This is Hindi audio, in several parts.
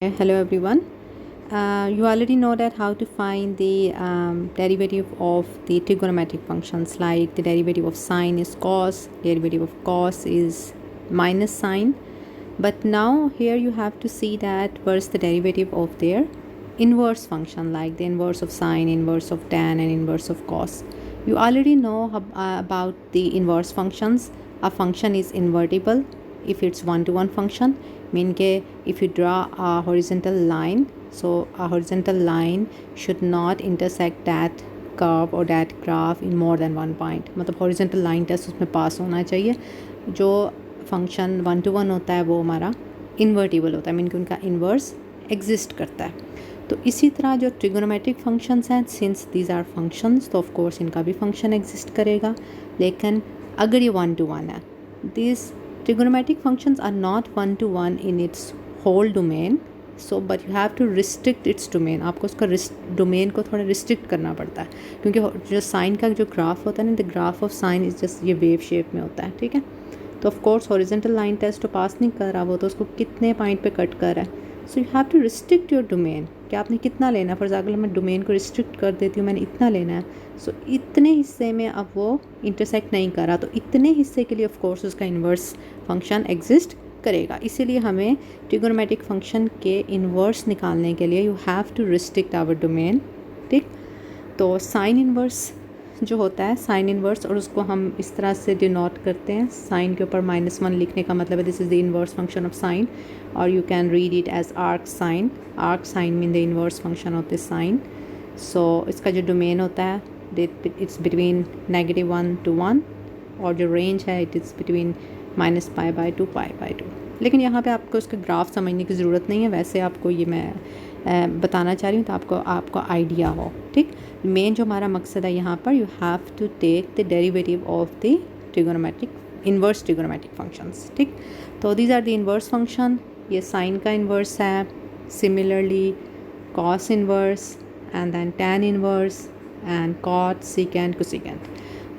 Hello everyone. You already know that how to find the derivative of the trigonometric functions, like the derivative of sine is cos, derivative of cos is minus sine. But now here you have to see that what's the derivative of their inverse function, like the inverse of sine, inverse of tan and inverse of cos. You already know about the inverse functions. A function is invertible if it's one-to-one function, mean ke if you draw a horizontal line, so a horizontal line should not intersect that curve or that graph in more than one point. मतलब horizontal line test उसमें पास होना चाहिए. जो फंक्शन वन टू वन होता है वो हमारा इन्वर्टिबल होता है, मीन कि उनका इन्वर्स एग्जिस्ट करता है. तो इसी तरह जो ट्रिगोनोमेट्रिक फंक्शंस हैं, सिंस दीज आर फंक्शंस, तो ऑफ कोर्स इनका भी फंक्शन एग्जिस्ट करेगा. लेकिन अगर ये वन टू वन है, this trigonometric functions are not one to one in its whole domain, so but you have to restrict its domain. आपको उसका डोमेन को थोड़ा रिस्ट्रिक्ट करना पड़ता है, क्योंकि जो साइन का जो ग्राफ होता है ना, the graph of sine is just ये वेव शेप में होता है. ठीक है, तो of course horizontal line test तो पास नहीं कर रहा, वो तो उसको कितने पॉइंट पे कट कर रहा है. So you have to restrict your domain, कि आपने कितना लेना है. फॉर एग्जाम्पल मैं डोमेन को रिस्ट्रिक्ट कर देती हूँ, मैंने इतना लेना है, सो इतने हिस्से में अब वो इंटरसेक्ट नहीं कर रहा, तो इतने हिस्से के लिए ऑफ कोर्स उसका इन्वर्स फंक्शन एग्जिस्ट करेगा. इसीलिए हमें ट्रिगोनोमेट्रिक फंक्शन के इन्वर्स निकालने के लिए you have to restrict our domain. ठीक, तो साइन इन्वर्स जो होता है, साइन इन्वर्स, और उसको हम इस तरह से डिनोट करते हैं. साइन के ऊपर -1 लिखने का मतलब है this is the inverse function of sine, और you can read it as arc sine. Arc sine mean the inverse function of the sine. So इसका जो डोमेन होता है इट्स बिटवीन -1 to 1, और जो रेंज है इट इज़ बिटवीन -π/2 π/2. लेकिन यहाँ पे आपको उसका ग्राफ समझने की ज़रूरत नहीं है, वैसे आपको ये मैं बताना चाह रही हूँ तो आपको आइडिया हो. ठीक, मेन जो हमारा मकसद है यहाँ पर, you have to take the derivative of the trigonometric inverse trigonometric functions. ठीक, तो these are the inverse function. ये साइन का इन्वर्स है, similarly cos inverse and then tan inverse and cot, secant, cosecant.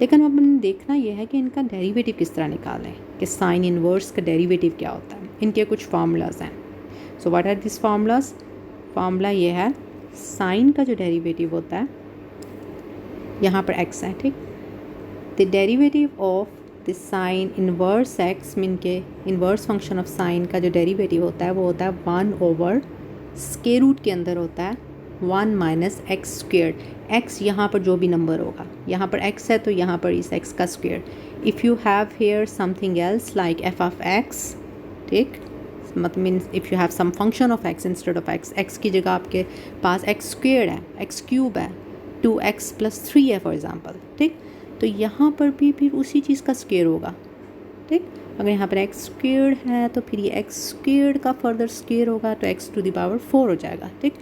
लेकिन अब हमने देखना यह है कि इनका डेरिवेटिव किस तरह निकालें, कि साइन इन्वर्स का डेरिवेटिव क्या होता है. इनके कुछ फार्मूलाज हैं. So what are this formulas? Formula ये है, साइन का जो डेरिवेटिव होता है, यहाँ पर x है. ठीक, the derivative of the sign inverse x, mean के इन्वर्स फंक्शन ऑफ साइन का जो डेरिवेटिव होता है वो होता है 1/स्क्वायर के अंदर होता है 1 - x². x यहाँ पर जो भी नंबर होगा, यहाँ पर x है तो यहाँ पर इस x का square. If you have here something else like f of x, ठीक, मतलब means if you have some function of x instead of x की जगह आपके पास x² है, x³ है, 2x + 3 है फॉर एग्ज़ाम्पल. ठीक, तो यहाँ पर भी फिर उसी चीज़ का स्क्वायर होगा. ठीक, अगर यहाँ पर x² है तो फिर ये x² का फर्दर स्क्वायर होगा, तो x⁴ हो जाएगा. ठीक,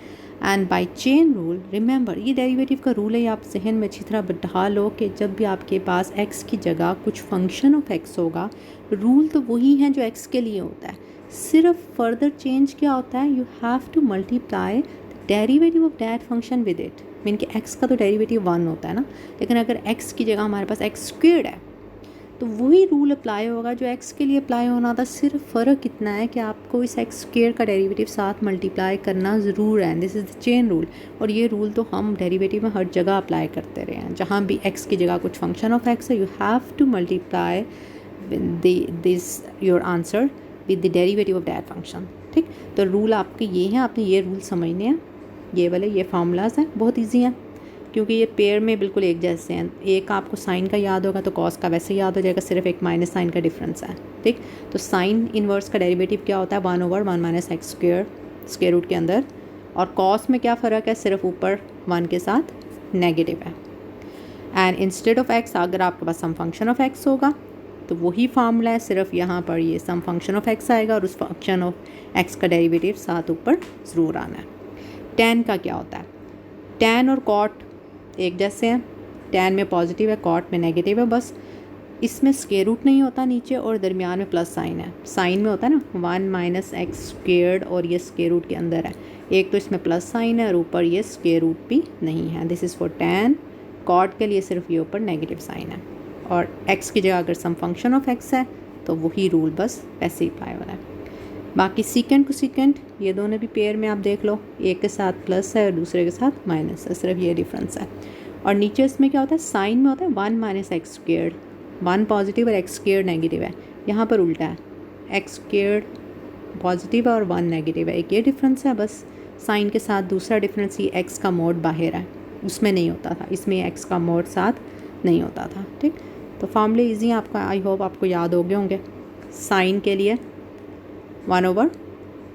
and by chain rule, remember ये डेरिवेटिव का रूल है, आप जहन में अच्छी तरह बैठा लो कि जब भी आपके पास x की जगह कुछ फंक्शन ऑफ x होगा, रूल तो वही है जो x के लिए होता है. सिर्फ फर्दर चेंज क्या होता है, you have to multiply the derivative of that function with it. Mean कि x का तो डेरिवेटिव 1 होता है ना, लेकिन अगर x की जगह हमारे पास x² है तो वही रूल अप्लाई होगा जो x के लिए अप्लाई होना था. सिर्फ फ़र्क इतना है कि आपको इस x² का डेरिवेटिव साथ मल्टीप्लाई करना ज़रूर है. This is the chain rule, और ये रूल तो हम डेरिवेटिव में हर जगह अप्लाई करते रहे हैं. जहाँ भी x की जगह कुछ फंक्शन ऑफ x है, you have to multiply this your answer with the derivative of that function. ठीक, तो रूल आपके ये हैं, आपने ये रूल समझने हैं. ये वाले ये फार्मूलाज हैं, बहुत ईजी हैं, क्योंकि ये पेयर में बिल्कुल एक जैसे हैं. एक आपको साइन का याद होगा तो कॉस का वैसे याद हो जाएगा, सिर्फ एक माइनस साइन का डिफरेंस है. ठीक, तो साइन इन्वर्स का डेरिवेटिव क्या होता है, 1/1 - x² स्क्वायर रूट के अंदर. और कॉस में क्या फ़र्क है, सिर्फ ऊपर 1 के साथ नेगेटिव है. एंड इंस्टेड ऑफ x अगर आपके पास सम फंक्शन ऑफ x होगा तो वही फार्मूला है, सिर्फ यहाँ पर ये सम फंक्शन ऑफ x आएगा और उस फंक्शन ऑफ x का डेरिवेटिव साथ ऊपर ज़रूर आना है. टैन का क्या होता है, टैन और कॉट एक जैसे हैं. टैन में पॉजिटिव है, कॉट में नेगेटिव है. बस इसमें स्क्वायर रूट नहीं होता नीचे, और दरमियान में प्लस साइन है. साइन में होता है ना 1 - x², और ये स्क्वायर रूट के अंदर है. एक तो इसमें प्लस साइन है और ऊपर ये स्क्वायर रूट भी नहीं है. This is for tan. Cot के लिए सिर्फ ये ऊपर नेगेटिव साइन है, और x की जगह अगर सम फंक्शन ऑफ x है तो वही रूल बस वैसे ही अप्लाई होना है. बाकी सीकेंट को सीकेंट, ये दोनों भी पेयर में आप देख लो, एक के साथ प्लस है और दूसरे के साथ माइनस है, सिर्फ ये डिफरेंस है। और नीचे इसमें क्या होता है, साइन में होता है 1 माइनस एक्स स्क्वेयर्ड, 1 पॉजिटिव और एक्स स्क्वेयर्ड नेगेटिव है। यहाँ पर उल्टा है, एक्स स्क्वेयर्ड पॉजिटिव है और 1 नेगेटिव है, एक ये डिफरेंस है बस। साइन के साथ दूसरा डिफरेंस, ये एक्स का मोड बाहर है, उसमें नहीं होता था, इसमें एक्स का मोड साथ नहीं होता था। ठीक, तो फॉर्मूले ईजी हैं आपका, आई होप आपको याद हो गए होंगे। साइन के लिए 1 ओवर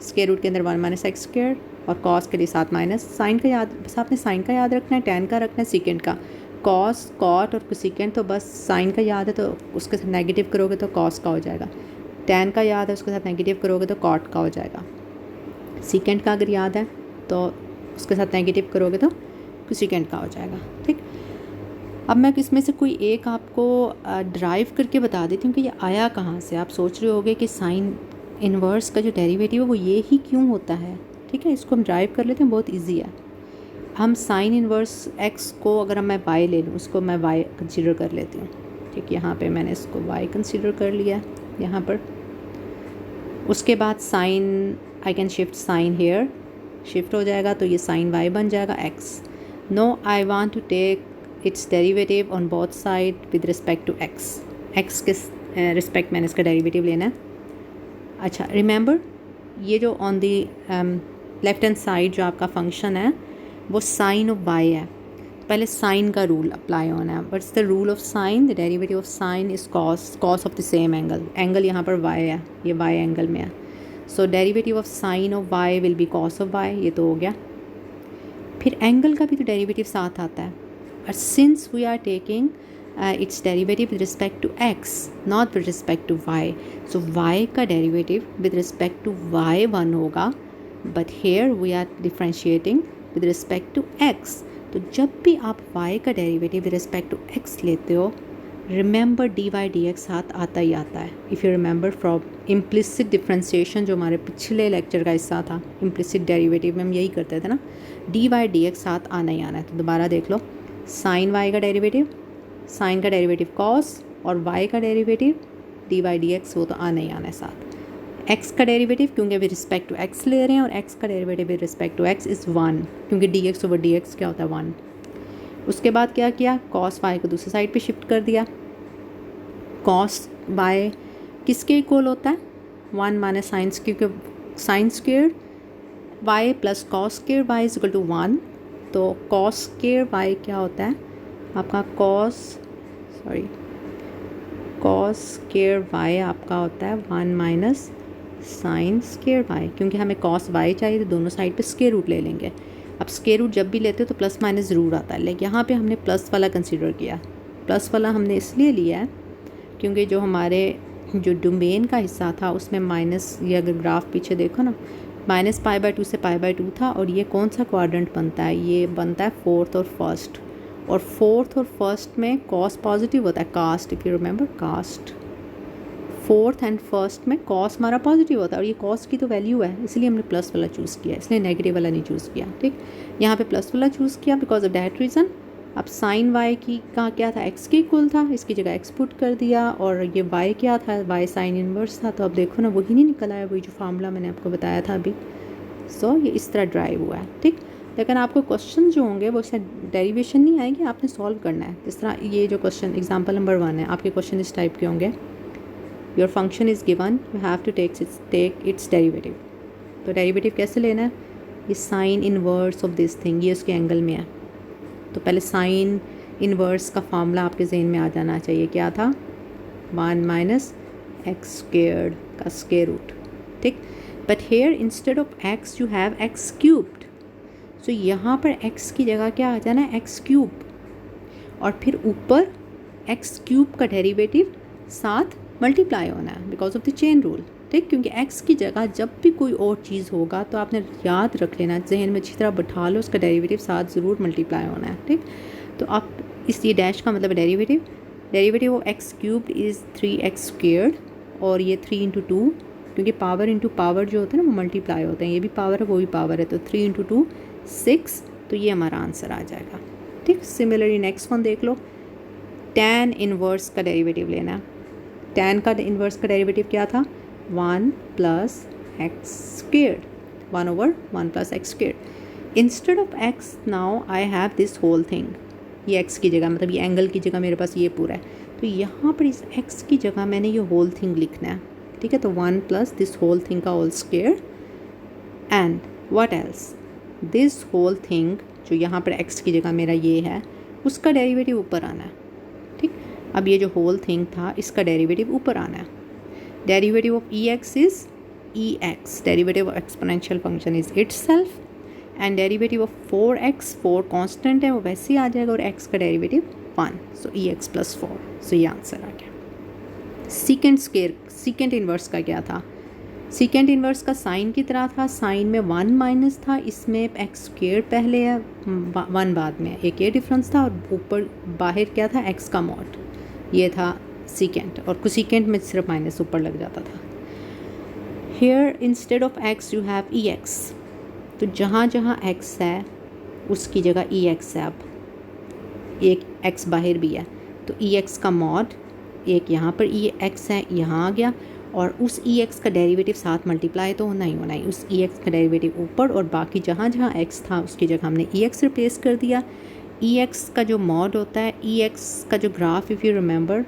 स्क्वायर रूट के अंदर 1 माइनस एक्स स्क्वेयर, और कॉस के लिए साथ माइनस। साइन का याद, बस आपने साइन का याद रखना है, टैन का रखना है, सीकेंट का। कॉस, कॉट और कोसेकेंट तो बस साइन का याद है तो उसके साथ नेगेटिव करोगे तो कॉस का हो जाएगा। टैन का याद है, उसके साथ नेगेटिव करोगे तो कॉट का हो जाएगा। सीकेंट का अगर याद है तो उसके साथ नेगेटिव करोगे तो कोसेकेंट का हो जाएगा। ठीक, अब मैं इसमें से कोई एक आपको ड्राइव करके बता देती हूँ कि ये आया कहाँ से। आप सोच रहे होगे कि साइन इन्वर्स का जो डेरिवेटिव है वो ये ही क्यों होता है। ठीक है, इसको हम ड्राइव कर लेते हैं, बहुत इजी है। हम साइन इन्वर्स एक्स को अगर मैं वाई ले लूँ, उसको मैं वाई कंसीडर कर लेती हूँ। ठीक, यहाँ पे मैंने इसको वाई कंसीडर कर लिया यहाँ पर। उसके बाद sine, I can shift sine here, shift हो जाएगा तो ये साइन वाई बन जाएगा x. No, I want to take its derivative on both side with respect to x. X के रिस्पेक्ट मैंने इसका डेरिवेटिव लेना है। अच्छा, रिमेंबर ये जो on the left hand side जो आपका फंक्शन है वो साइन ऑफ वाई है। पहले साइन का रूल अप्लाई होना है। What's the rule of sine? The derivative of sine is cos, cos of the same angle. Angle यहाँ पर वाई है, ये वाई एंगल में है, so derivative of sine of y will be cos of y. ये तो हो गया। फिर एंगल का भी तो डेरिवेटिव साथ आता है, और since we are taking its derivative with respect to x, not with respect to y, so y का derivative with respect to y 1 होगा, but here we are differentiating with respect to x। तो जब भी आप y का derivative with respect to x लेते हो, remember dy dx साथ आता ही आता है। if you remember from implicit differentiation जो हमारे पिछले लेक्चर का हिस्सा था, implicit derivative में हम यही करते थे ना, dy dx साथ आना ही आना है। तो दोबारा देख लो, साइन y का डेरिवेटिव, साइन का डेरिवेटिव कॉस, और y का डेरिवेटिव dy dx, वो तो आना ही आना है साथ। x का डेरिवेटिव क्योंकि विद रिस्पेक्ट टू x ले रहे हैं, और x का derivative with respect to x is 1, क्योंकि dx ओवर dx क्या होता है 1। उसके बाद क्या किया, कॉस y को दूसरी साइड पे शिफ्ट कर दिया। कॉस y किसके इक्वल होता है? 1 माइनस साइन, क्योंकि sine square y plus cos square y is equal to 1। तो कॉस स्क्वेयर y क्या होता है आपका? कॉस स्क्वेयर y आपका होता है 1 माइनस साइन स्क्वेयर y। क्योंकि हमें कॉस y चाहिए तो दोनों साइड पे स्क्वेयर रूट ले लेंगे। अब स्क्वेयर रूट जब भी लेते हो तो प्लस माइनस ज़रूर आता है, लेकिन यहाँ पे हमने प्लस वाला कंसीडर किया। प्लस वाला हमने इसलिए लिया है क्योंकि जो हमारे जो डोमेन का हिस्सा था उसमें माइनस, ये अगर ग्राफ पीछे देखो ना, माइनस π/2 से π/2 था, और ये कौन सा क्वाड्रेंट बनता है? ये बनता है फोर्थ और फर्स्ट। और फोर्थ और फर्स्ट में कॉस पॉजिटिव होता है, cast, if you remember cast. Fourth and first में कॉस हमारा पॉजिटिव होता है, और ये कॉस की तो वैल्यू है, इसलिए हमने प्लस वाला चूज़ किया, इसलिए नेगेटिव वाला नहीं चूज़ किया। ठीक, यहाँ पे प्लस वाला चूज़ किया बिकॉज ऑफ दैट रीज़न। अब साइन वाई की कहाँ क्या था? एक्स के इक्वल था, इसकी जगह एक्स पुट कर दिया, और ये वाई क्या था? वाई साइन इन्वर्स था। तो अब देखो ना, वही नहीं निकल आया, वही जो फार्मूला मैंने आपको बताया था अभी। सो ये इस तरह ड्राइव हुआ है। ठीक, लेकिन आपको क्वेश्चन जो होंगे वो इससे डेरिवेशन नहीं आएंगे, आपने सॉल्व करना है। जिस तरह ये जो क्वेश्चन एग्जांपल नंबर 1 है, आपके क्वेश्चन इस टाइप के होंगे, your function is given, you have to take its derivative. तो डेरिवेटिव कैसे लेना है? ये sine inverse of this thing, ये उसके एंगल में है। तो पहले साइन इनवर्स का फार्मूला आपके जहन में आ जाना चाहिए। क्या था? 1 माइनस एक्स स्क्वेयर्ड का स्क्वेयर रूट। ठीक, but here instead of x you have x cubed. So यहाँ पर x की जगह क्या आ जाना है? एक्स क्यूब, और फिर ऊपर एक्स क्यूब का डेरिवेटिव साथ मल्टीप्लाई होना है because of the chain rule. ठीक, क्योंकि x की जगह जब भी कोई और चीज़ होगा तो आपने याद रख लेना, जहन में अच्छी तरह बैठा लो, उसका डेरिवेटिव साथ ज़रूर मल्टीप्लाई होना है। ठीक, तो आप इस ये डैश का मतलब derivative of x cubed is 3x squared, और ये 3 इंटू 2, क्योंकि पावर इंटू पावर जो होता है ना वो मल्टीप्लाई होते हैं, ये भी पावर है वो भी पावर है, तो 3 इंटू 2 6, तो ये हमारा आंसर आ जाएगा। ठीक, सिमिलरली नेक्स्ट वन देख लो, tan इनवर्स का डेरिवेटिव लेना है। tan का इनवर्स का डेरिवेटिव क्या था? 1 plus x squared, 1/1 plus x squared. Instead of x now I have this whole thing. ये x की जगह, मतलब ये एंगल की जगह मेरे पास ये पूरा है, तो यहाँ पर इस x की जगह मैंने ये होल थिंग लिखना है, ठीक है. तो 1 प्लस दिस होल थिंग का whole square and what else, this whole thing जो यहाँ पर x की जगह मेरा ये है, उसका डेरिवेटिव ऊपर आना है, ठीक. अब ये जो होल थिंग था इसका डेरिवेटिव ऊपर आना है. Derivative of E x is E x, derivative of exponential function is itself, and derivative of 4x, 4 constant है वो वैसे ही आ जाएगा, और x का डेरिवेटिव 1, सो ई एक्स प्लस 4. सो ये आंसर आ गया. सीकेंट इन्वर्स का क्या था? सीकेंट इन्वर्स का साइन की तरह था, साइन में 1 माइनस था, इसमें x स्क्वायर पहले है 1 बाद में, एक ये डिफरेंस था, और ऊपर बाहर क्या था, x का मॉड, ये था सीकेंट, और कोसीकेंट में सिर्फ माइनस ऊपर लग जाता था. Here instead of x you have e x, तो जहाँ जहाँ x है उसकी जगह ई एक्स है. अब एक x बाहर भी है, तो ई एक्स का मॉड, एक यहाँ पर ई एक्स है, यहाँ आ गया, और उस ई एक्स का डेरिवेटिव साथ मल्टीप्लाई तो होना ही, उस ई एक्स का डेरिवेटिव ऊपर, और बाकी जहाँ जहाँ x था उसकी जगह हमने ई एक्स रिप्लेस कर दिया. ई एक्स का जो मॉड होता है, ई एक्स का जो ग्राफ इफ़ यू रिमेंबर,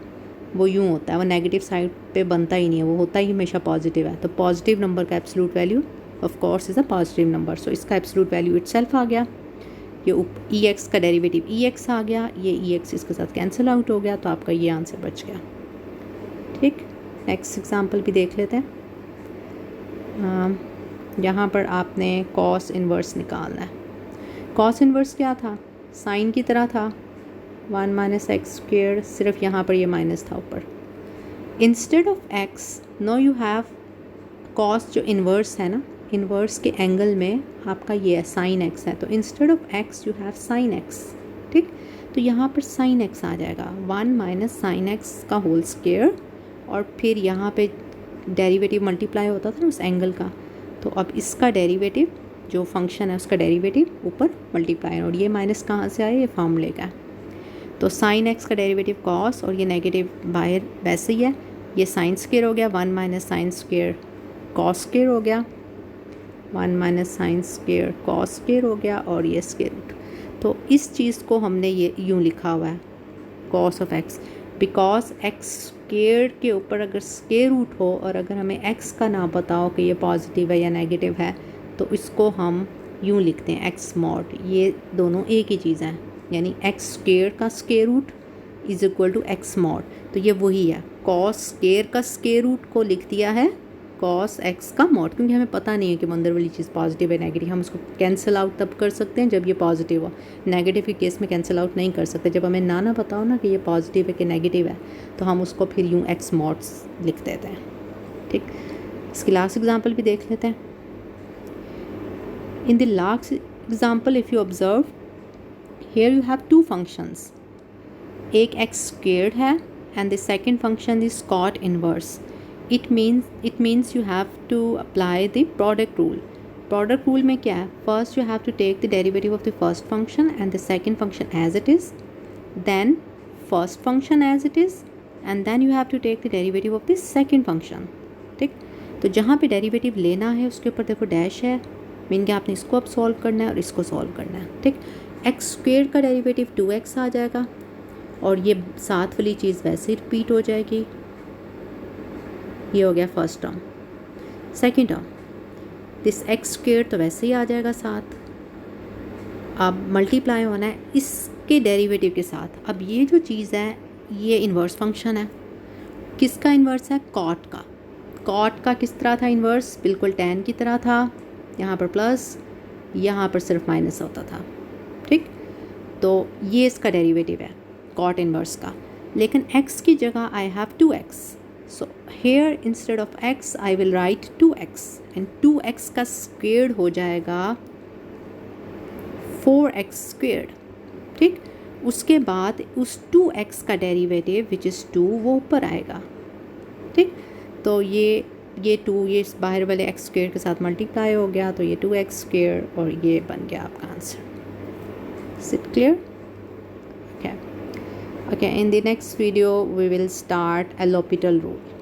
वो यूँ होता है, वो नेगेटिव साइड पे बनता ही नहीं है, वो होता ही हमेशा पॉजिटिव है. तो पॉजिटिव नंबर का absolute value of course is a positive number, so इसका एब्सोल्यूट वैल्यू इटसेल्फ आ गया. ये ई एक्स का डेरिवेटिव ई एक्स आ गया, ये ई एक्स इसके साथ कैंसिल आउट हो गया, तो आपका ये आंसर बच गया. ठीक, नेक्स्ट एग्जांपल भी देख लेते हैं. यहाँ पर आपने कॉस इन्वर्स निकालना है. कॉस इन्वर्स क्या था? साइन की तरह था, 1 माइनस एक्स स्क्वेयर, सिर्फ यहाँ पर ये माइनस था ऊपर. Instead of x no you have cos, जो इन्वर्स है ना, इन्वर्स के एंगल में आपका ये है साइन एक्स है, तो instead of x you have sine x. ठीक, तो यहाँ पर साइन एक्स आ जाएगा, 1 माइनस साइन एक्स का होल स्क्वायर, और फिर यहाँ पे डेरिवेटिव मल्टीप्लाई होता था ना उस एंगल का, तो अब इसका डेरिवेटिव जो फंक्शन है उसका डेरिवेटिव ऊपर मल्टीप्लाई, और ये माइनस कहाँ से आया, ये फॉर्मूले का. तो साइन एक्स का डेरिवेटिव कॉस, और ये नेगेटिव बाहर वैसे ही है, ये साइन स्क्वायर हो गया, 1 minus sine square cos square हो गया, 1 minus sine square cos square हो गया, और ये स्क्वायर रूट. तो इस चीज़ को हमने ये यूँ लिखा हुआ है, cos of x, because x square के ऊपर अगर स्क्वायर रूट हो, और अगर हमें एक्स का ना पता हो कि ये पॉजिटिव है या नेगेटिव है, तो इसको हम यूँ लिखते हैं एक्स मॉड. ये दोनों एक ही चीज़ हैं, यानी एक्स स्क्वायर का square root is equal to x mod. तो ये वही है, कॉस स्क्वायर का स्क्वायर रूट को लिख दिया है कॉस एक्स का मॉड, क्योंकि हमें पता नहीं है कि अंदर वाली चीज़ पॉजिटिव है नेगेटिव. हम उसको कैंसिल आउट तब कर सकते हैं जब ये पॉजिटिव हो, नेगेटिव के केस में कैंसिल आउट नहीं कर सकते. जब हमें ना पता हो ना कि ये पॉजिटिव है कि नेगेटिव है, तो हम उसको फिर यूँ एक्स मॉड्स लिख देते हैं. ठीक, इसकी लास्ट एग्जाम्पल भी देख लेते हैं. In the last example if you observe, here you have 2 functions, एक एक्स स्क्वेयर्ड है and the second function is cot inverse. it means you have to apply the product rule. Product rule में क्या है? First you have to take the derivative of the first function and the second function as it is, then first function as it is, and then you have to take the derivative of the second function. ठीक, तो जहाँ पे डेरिवेटिव लेना है उसके ऊपर देखो डैश है, मीन कि आपने इसको अब सॉल्व करना है और इसको सॉल्व करना है. ठीक, एक्स स्क्वेयर का डेरिवेटिव 2x आ जाएगा, और ये साथ वाली चीज़ वैसे ही रिपीट हो जाएगी. ये हो गया first term. Second term, this x square तो वैसे ही आ जाएगा साथ, अब मल्टीप्लाई होना है इसके डेरिवेटिव के साथ. अब ये जो चीज़ है ये इन्वर्स फंक्शन है. किसका इन्वर्स है? कॉट का. कॉट का किस तरह था इन्वर्स? बिल्कुल टैन की तरह था, यहाँ पर प्लस, यहाँ पर सिर्फ माइनस होता था. ठीक, तो ये इसका डेरिवेटिव है कॉट इन्वर्स का. लेकिन x की जगह I have 2x, so here instead of x I will write 2x, and 2x का स्क्वेयर हो जाएगा 4x स्क्वेयर्ड. ठीक, उसके बाद उस 2x का डेरिवेटिव विच इज़ 2 वो ऊपर आएगा. ठीक, तो ये 2 ये बाहर वाले x स्क्वेयर के साथ मल्टीप्लाई हो गया, तो ये 2x स्क्वेयर, और ये बन गया आपका answer. Is it clear? Okay, in the next video we will start L'Hopital rule.